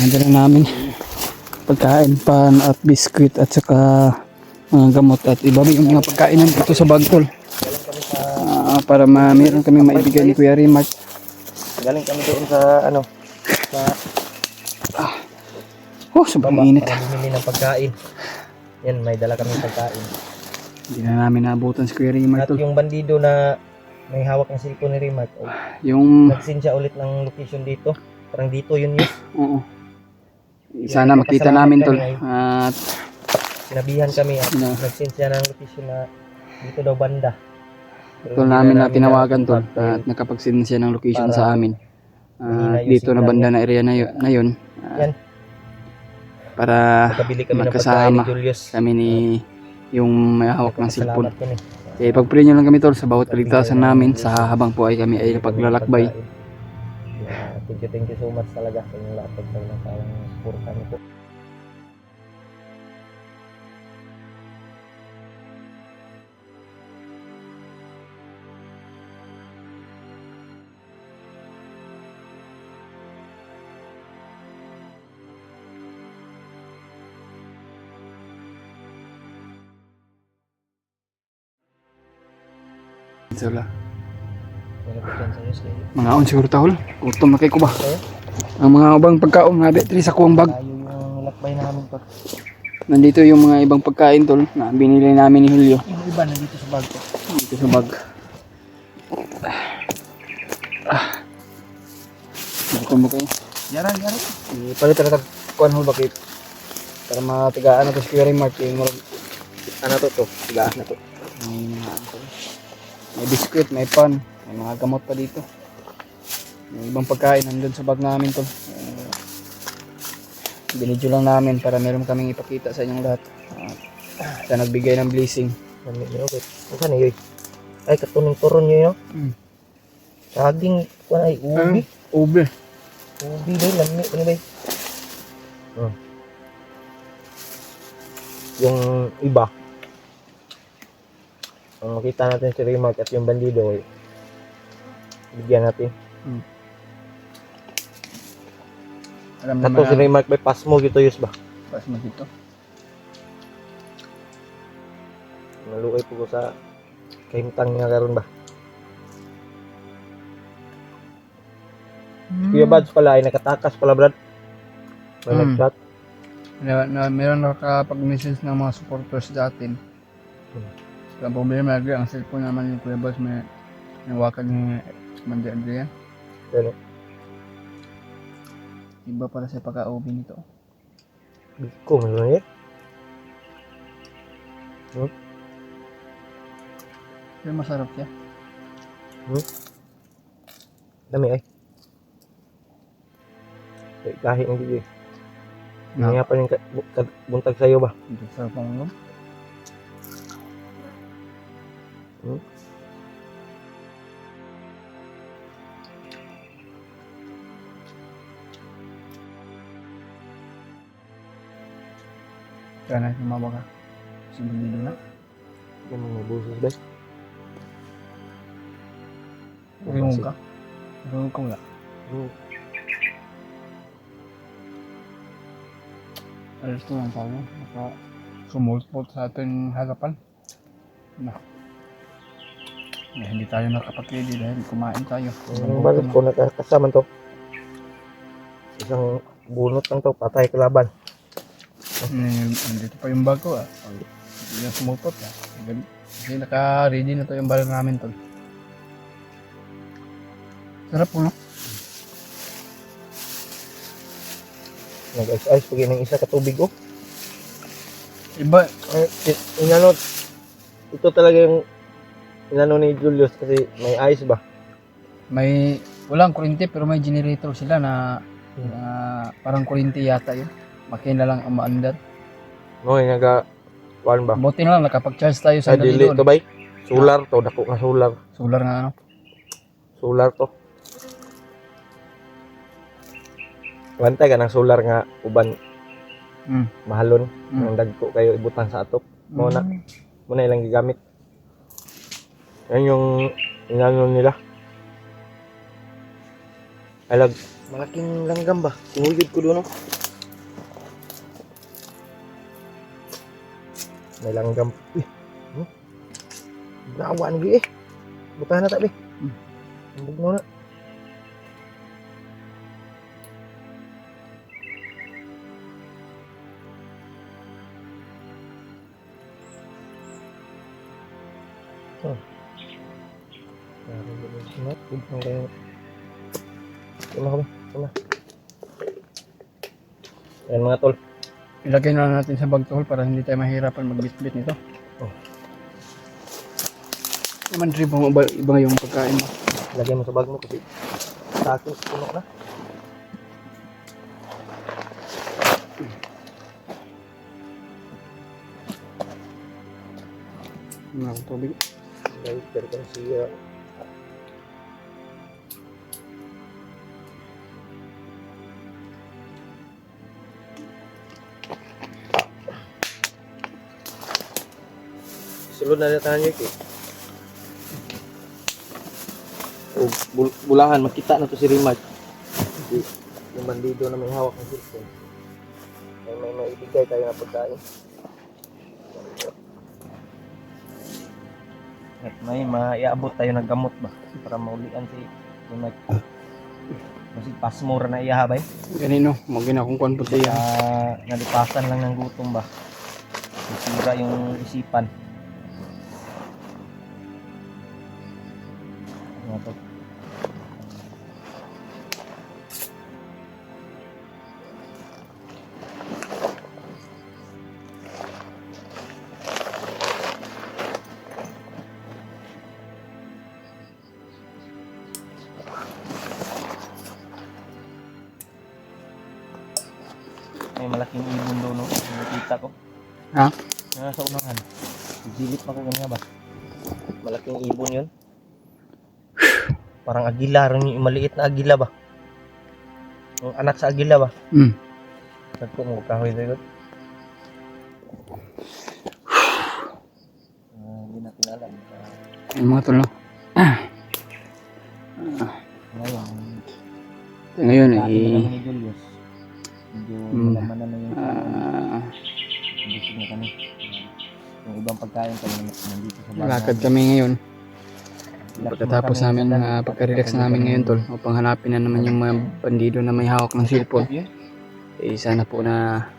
Dala namin pagkain, pan at biskwit at saka mga gamot at iba yung mga pagkain dito sa Bagtol. Para meron kami maibigay ni Kuya Rimark. Galing kami doon sa ano, sa sobrang init. para bumili ng pagkain. Yan, may dala kami pagkain. Hindi na namin naabutan si Kuya Rimark. At yung bandido na may hawak ng cellphone ni Rimark, Yung nag-send siya ulit ng location dito. Parang dito yun yun. oo. Sana makita namin tol. At sinabihan kami at nag-send siya ng location na dito daw banda. tol namin na tinawagan tol at nakapag-send siya ng location sa amin. Dito na banda na area na yun. Yan. Para Magkabili kami ng pagkain magkasama ni Julius. kami ni yung may hawak ng cellphone. Salamat kami. Eh, pag-pray nyo lang kami tol sa bawat kaligtasan namin sa habang po ay kami ay napaglalakbay. Thank you so much talaga sa inyong lahat sa nasawang suporta niyo po. Sila. Mga on siguro tahol. Gutom na kay ko ba? Ang mga ubang pagkaon nga betri sa kuwang bag. Tayo yung lakbay namin to. Nandito yung mga ibang pagkain tol na binili namin ni Julio. Yung iba nandito sa bag ko. Dito sa bag. Gutom ba kayo? Yaran. Palit na kuan ho bakit? Para matigaan na to si Kuya Rimark yung Ano to? Tigaan na to. May biskuit, may pan, may mga gamot pa dito. May ibang pagkain nandun sa bag namin tol. Binidyo lang namin para meron kaming ipakita sa inyong lahat. Sa nagbigay ng blessing. Saan yun? Ay, katuning turon nyo yun. Saging, kung ay ubi. Ube. Ubi ba yun? Lami, ano ba yun? Yung iba. Ang makita natin si Rimark at yung bandido, bigyan natin. Alam Kato si Rimark may pasmo gito yus ba? Pas mo dito. Naluoy po ko sa kahimtang niya karon ba? Kuya Bads pala ay nakatakas pala Brad. May nag-shot. Meron nakapag-message ng mga supporters natin. Ang problema lagi, ang cellphone naman yung Kuya Boss may nawakan ni Manda Adrian. Pero Iba para sa pagka-OB nito. biko meron Pero masarap siya. Dami ay. Kahit hindi Nga pa yung buntag sa'yo ba? Ito sa pangulo. Kaya na sumawa ka. Sumunod na. Yung mga busos ba? Ringon ka. Ringon ka wala. Alas ito lang tayo. Sumulpot sa ating harapan. Hindi tayo nakapag-ready dahil kumain tayo. Balik ko nakasama to. Isang bunot lang to, patay kalaban. Andito pa yung bag ko Hindi na sumulpot Kasi naka-ready na to yung baril namin tol. Sarap po no? Nag-ice-ice pag ng isa katubig Iba. Inano, ito talaga yung inano ni Julius kasi may ice ba? Walang kuryente pero may generator sila na parang kuryente yata yun. Makina lang ang maandar. No, yung kuan ba? Buti na lang nakapag-charge tayo sa Dili to bay. Solar to, dako nga solar. Solar nga Solar to. Bantay ka ng solar nga uban mahalon. Ang dagko kayo ibutang sa atop. Muna ilang gigamit. Yan yung inano nila. Alag, malaking langgam ba? Sinulid ko doon, no? May langgam. Uy, nawa na eh. Butahan na tabi. Hindi mo na. Ayan mga tol. Ilagay na lang natin sa bag tol para hindi tayo mahirapan magbitbit nito. Oh. Naman rin po iba yung pagkain mo. Lagay mo sa bag mo kasi sa akin puno na. Mga tubig. Dahil pero siya. Sulod na tayo niyo eh. O bulahan makita na to si Rimart. Yung bandido na may hawak ng cellphone. May maibigay tayo na pagkain. At may maiabot tayo ng gamot ba para maulian si Rimart. Kasi pasmura na iyahabay. Ganino, magina kung kuan po siya. Nalipasan lang ng gutom ba. Sira yung isipan. Mga tol. May malaking ibon doon, no? Nakita ko. Ha? Nasa unahan. Silip ako ganyan ba? Malaking ibon yun. Parang agila, yung maliit na agila ba? Yung anak sa agila ba? Nagpo mo kahoy na yun. Hindi natin alam. Yung mga tol, no? Ngayon, Ngayon, ni Julius. Medyo malaman na yung busog na kami. Yung ibang pagkain kami nandito sa bahay. lakad kami ngayon. Pagkatapos namin, pagka-relax namin ngayon tol, upang hanapin na naman yung mga bandido na may hawak ng cellphone. Sana po na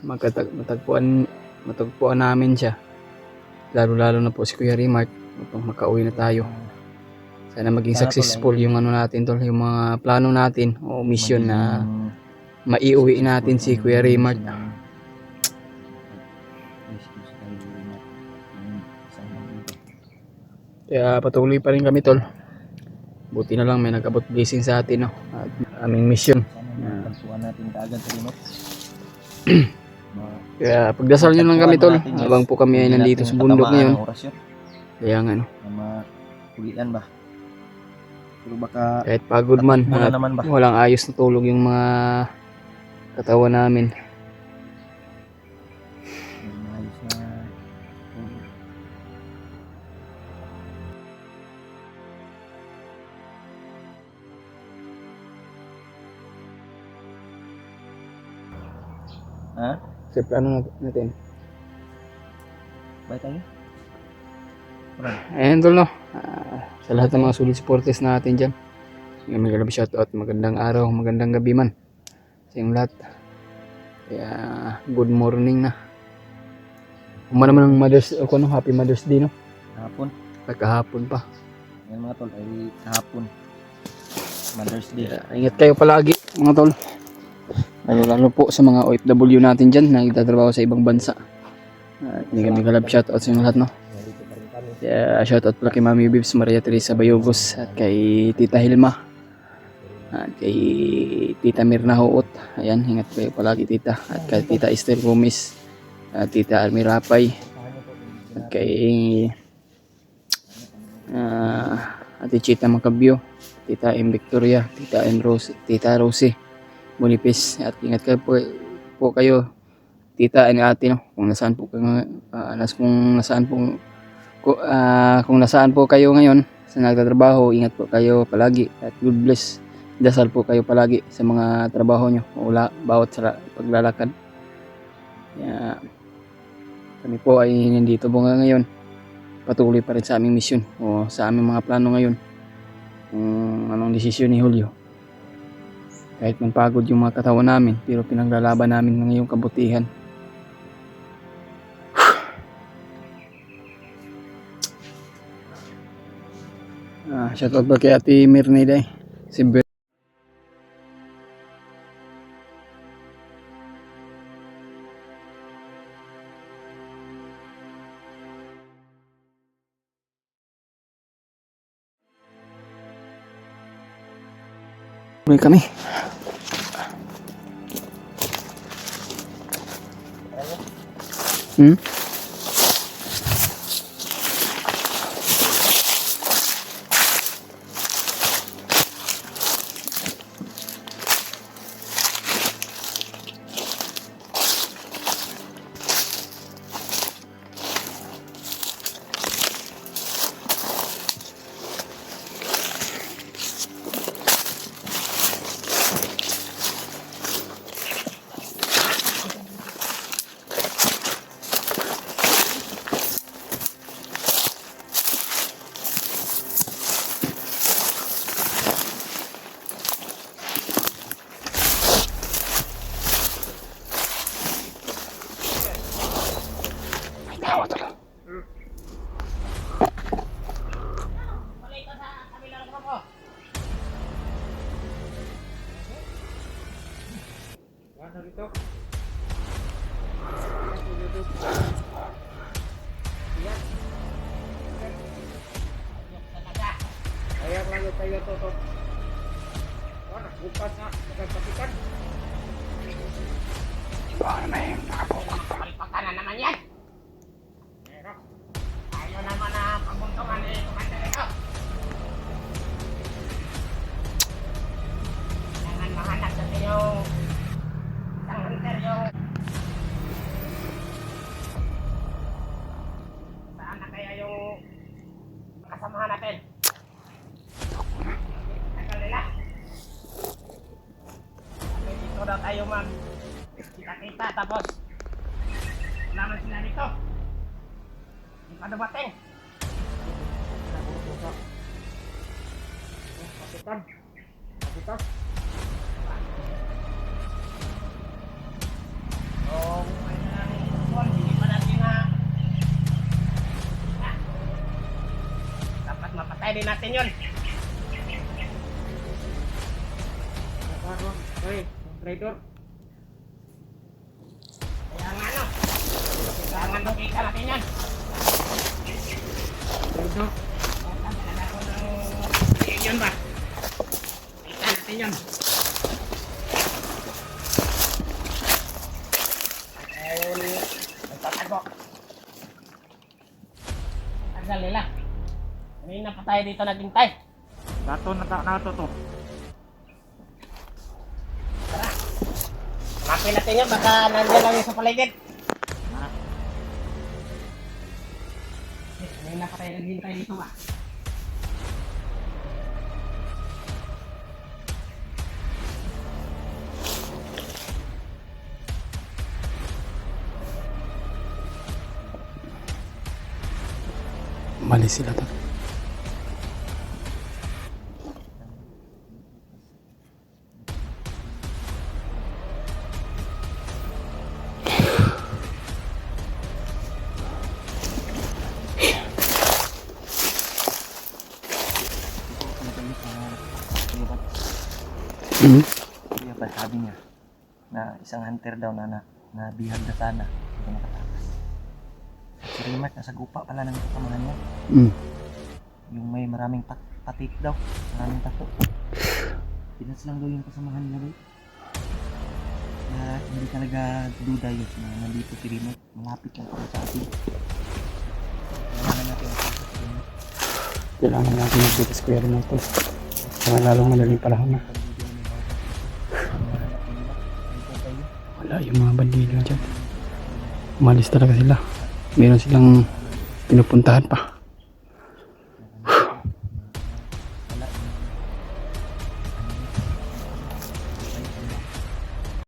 matagpuan namin siya. Lalo na po si Kuya Rimart upang makauwi na tayo. Sana maging successful yung ano natin tol, yung mga plano natin o mission na maiuwi natin si Kuya Rimart. Kaya patuloy pa rin kami tol. Buti na lang may nag-abot blessing sa atin, no? At aming mission. Pagpuan natin kaagad sa remote. Kaya pagdasal nyo lang kami tol habang po kami ay nandito sa bundok ngayon. Kaya nga no. Ulian ba? Pero baka Kahit pagod man at naman ba? walang ayos na tulog yung mga katawan namin. Ayos na. Ha? Sa plano natin. Bye tayo. Ayan tol no. Sa lahat ng mga solid supporters natin dyan. May galab shoutout. Magandang araw, magandang gabi man. Sa inyong lahat. Kaya good morning na. Uma naman ng Happy Mother's Day no. Kahapon. Kahapon pa. Yan mga tol, ay kahapon. Mother's Day. Ingat kayo palagi mga tol. Lalo po sa mga OFW natin dyan na nagtatrabaho sa ibang bansa. Hindi kami galab shoutout sa inyong lahat no. Kaya shoutout pala kay Mami Bibs, Maria Teresa Bayogos at kay Tita Hilma at kay Tita Mirna Huot. Ayan, ingat kayo palagi tita. At kay Tita Esther Gomez at Tita Army Rapay at kay Ate Chita Macabio, Tita M. Victoria, Tita M. Rose, Tita Rosie Bonipis. At ingat kayo po kayo tita and ate no, kung nasaan po kayo kung nasaan po kayo ngayon sa nagtatrabaho, ingat po kayo palagi at God bless. Dasal po kayo palagi sa mga trabaho nyo, bawat sa paglalakad. Kaya, kami po ay nandito po ngayon. Patuloy pa rin sa aming misyon o sa aming mga plano ngayon. Kung anong desisyon ni Julio. Kahit man pagod yung mga katawan namin, pero pinaglalaban namin ng iyong kabutihan. Shoutout ba kay Ate Mirnida si kami. Kaya lang tayo to. Bukas na, magkakapitan. Baka na yung nakapukot pa. Palpakan na naman yan. Pero, ayaw naman na pagbuntungan eh, kumanda ito. Kailangan mahanap natin yung isang hunter yung saan na kaya yung kasamahan natin. Tagal nila. Dito daw tayo kita-kita tapos wala man sila dito. Hindi pa dumating. Kapitan. So, may nang hindi pa natin dapat mapatay din natin yun. Hoy, trader. Kaya nga no, kailangan makita natin yan. Trader. Kailangan ako ng yun ba? Kita natin yun. Ayun, nagtatago. Tagal nila. Kanina pa tayo dito naghintay. Nato to. Tara. Hanapin natin yun, baka nandiyan lang yung sa paligid. Kanina pa tayo naghintay dito ba? Mali sila to. Kaya pa sabi niya na isang hunter daw na bihag na sana hindi makatakas. Si Rimac nasa gupa pala ng kasamahan niya. Yung may maraming patik daw, maraming tato. Pinas lang daw yung kasamahan niya daw. Kaya hindi talaga duda yun na nandito si Rimac. Malapit lang pa sa atin. Kailangan natin magdito sa kuya rin ito. Kaya lalong madaling palahon na. Wala yung mga bandido dyan. Umalis talaga sila. Meron silang pinupuntahan pa.